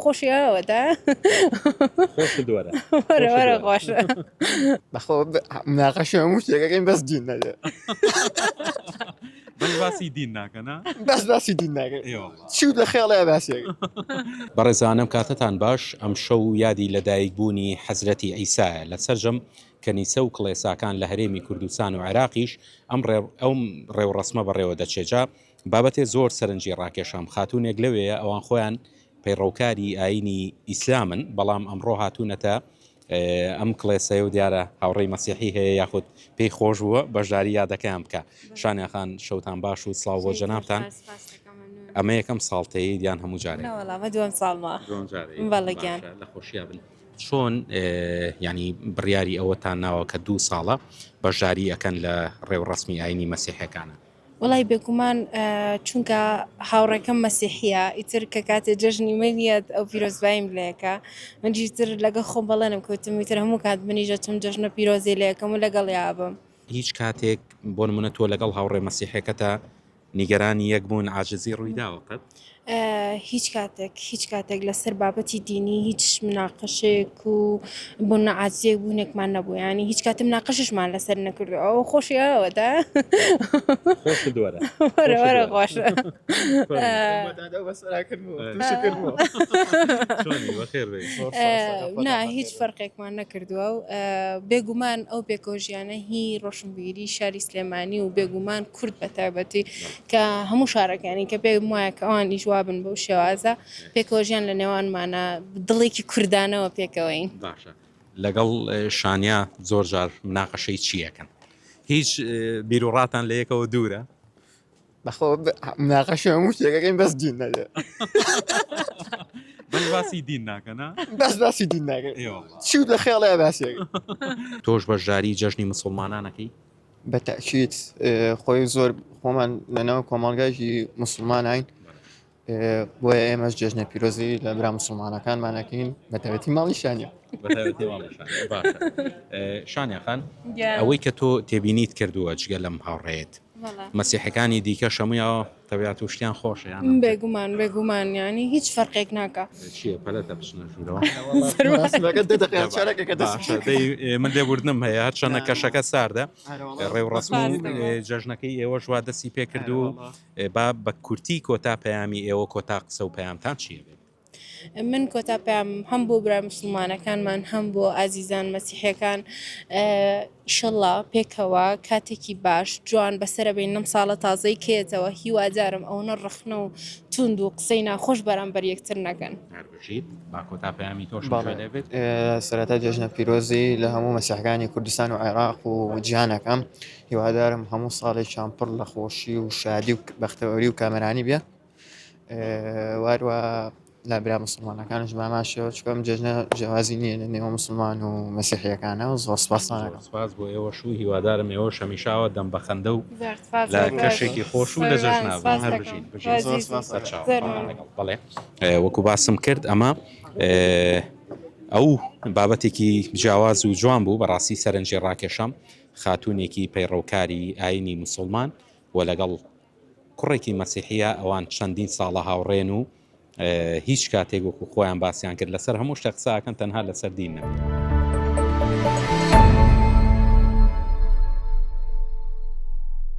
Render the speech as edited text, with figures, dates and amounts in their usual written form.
خۆشی ئەوەدا خۆش دووەرە وەرە خۆش بەخۆ مناقەشە هەموو شتێکەکەین بەس دین نەدێ بەس باسی دین ناکەنا بەس باسی دین ناکەین چوت لە خێڵەیە باسیێک بەڕێزانم کاتتان باش ئەم شەو یادی لەدایکبوونی حەزرەتی ئەیسایە لە سەرجەم کەنیسە و کڵێساکان لە هەرێمی کوردستان و عێراقیش ئەم ڕێوڕەسمە بەڕێوە دەچێجا بابەتێ زۆر سەرنجی ڕاکێشام خاتوونێک لەوەیە ئەوان خۆیان پەیڕەوکاری ئاینی ئیسلامن بەڵام ئەمڕۆ هاتوونەتە ئەم کڵێسەیە و دیارە هاوڕێی مەسیحی هەیە یاخود پێی خۆش بووە بەشداری یادەکەیان بکە شانیاخان شەوتان باش و سڵاو بۆ جەنابتان ئەمە یەکەم ساڵتەیە دیان هەموو جارێک وەڵامە دووەم ساڵمە بەڵێگیان لە خۆشییا بن چۆن ینی بڕیاری ئەوەتان ناوە کە 2 ساڵە بەشداری ئەەکەن لە ڕێوڕەسمی ئاینی مەسیحەکانە وڵی بێگومان چونکە هاوڕێکەم مەسیحیە ئیتر کە کاتێ جەژنی منیەت ئەو پیرۆزبایم لەیەکە منجیتر لەگە خۆم بەڵێنم کەوتم ویتر هەموو کات منیژە چم جەژنە پیرۆزی لەیەکەم و لەگەڵ یابم هیچ کاتێک بۆ نمونە تۆ لەگەڵ هاوڕێ مەسیحەکەتە نیگەرانی یەک بوون عاجزی ڕوویداوەقت هیچ کاتێک لەسەر بابەتی دینی هیچ مناقەشێک و بۆ نەعاجزیەک بوونێکمان نەبوو ینی هیچ کاتم مناقەششمان لەسەر نەکردو ئەو خۆشی ئەوەدا خۆش دووەرە وەرە خۆش نا هیچ فەرقێکمان نەکردووە و بێگومان ئەو پێکۆژیانە هی ڕۆشنبیری شاری سلێمانی و بێگومان کورد بە تایبەتی کە هەموو شارەکانی کە پێم وایە کە ئەوان ئیژوابن بەو شێوازە پێکۆژیان لە نێوانمانە دڵێکی کوردانەوە پێکەوەین باشە لەگەڵ شانیا زۆر جار مناقەشەی چیەکەن هیچ بیرروڕاتان لە یەکەوە دوورە بەخۆ مناقەشە هەموو شتێکەکەین بەس دین نەدێ بەس باسی دین ناکەنا بەس باسی دین ناکەین چوت لە خێڵەیە باسیێک تۆش بەشداری جەژنی مسلمانانەکەی بەتەکیت خۆی زۆر خۆمان لەنەوە کۆمەڵگایشی مسلمانین بۆیە ئێمەش جێژنە پیرۆزی لە برا مسلمانەکانمانەکەین بەتەوەتی ماڵی شانە شانیاخان ئەوەی کە تۆ تێبینیت کردووە جگە لەم هاوڕێت مەسیحەکانی دیکە شەمویەوە تەبیات و شتیان خۆشیان بێگومان ینی هیچ فەرقێک ناکە پەلەتە بچنە ژوورەوە من لێبوردنم هەیە هەرچەنە کەشەکە ساردە ڕێوڕەسم و جەژنەکەی ئێوە ژوا دەستی پێکردو با بە کورتی کۆتا پەیامی ئێوە کۆتا قسە و پەیامتان چیە بێت من کۆتا پێم هەم بۆ برای مسلمانەکانمان هەم بۆ ئازیزان مەسیحەکان ئیشەڵڵا پێکەوە کاتێکی باش جوان بەسرە بین نەم ساڵە تازەی کێتەوە هیوادارم ئەوە ڕخنە و توند و قسەی ناخۆش بەرامبەر یەکتر نەکەن سەرەتا جێژنە پیرۆزی لە هەموو مەسیحەکانی کوردستان و عێراق و جیهانەکەم هیوادارم هەموو ساڵێکیان پڕ لە خۆشی و شادی و بەختەوەری و کامەرانی بێ واروە لا برا مسلمانەکانش باماشەوە چکەم جێژنە جیاوازی نییە لە نێوە مسلمان و مەسیحیەکانە و زۆر سپاسانەکەم سپاس بۆ ئێوە شوو هیوادارم ئێوە شەمیشاوە دەم بەخەندە و لە کەشێکی خۆش و لە جەژناوە هەر بەڵێ وەکو باسم کرد ئەمە ئەو بابەتێکی جیاواز و جوان بوو بەڕاستی سەرنجی ڕاکێشەم خاتوونێکی پەیڕەوکاری ئاینی موسڵمان و لەگەڵ کوڕێکی مەسیحیە ئەوان چەندین ساڵە هاوڕێن و هیچ کاتێک وەکو خۆیان باسییان کرد لەسەر هەموو شتە قساکەن تەنها لەسەر دین نەبێت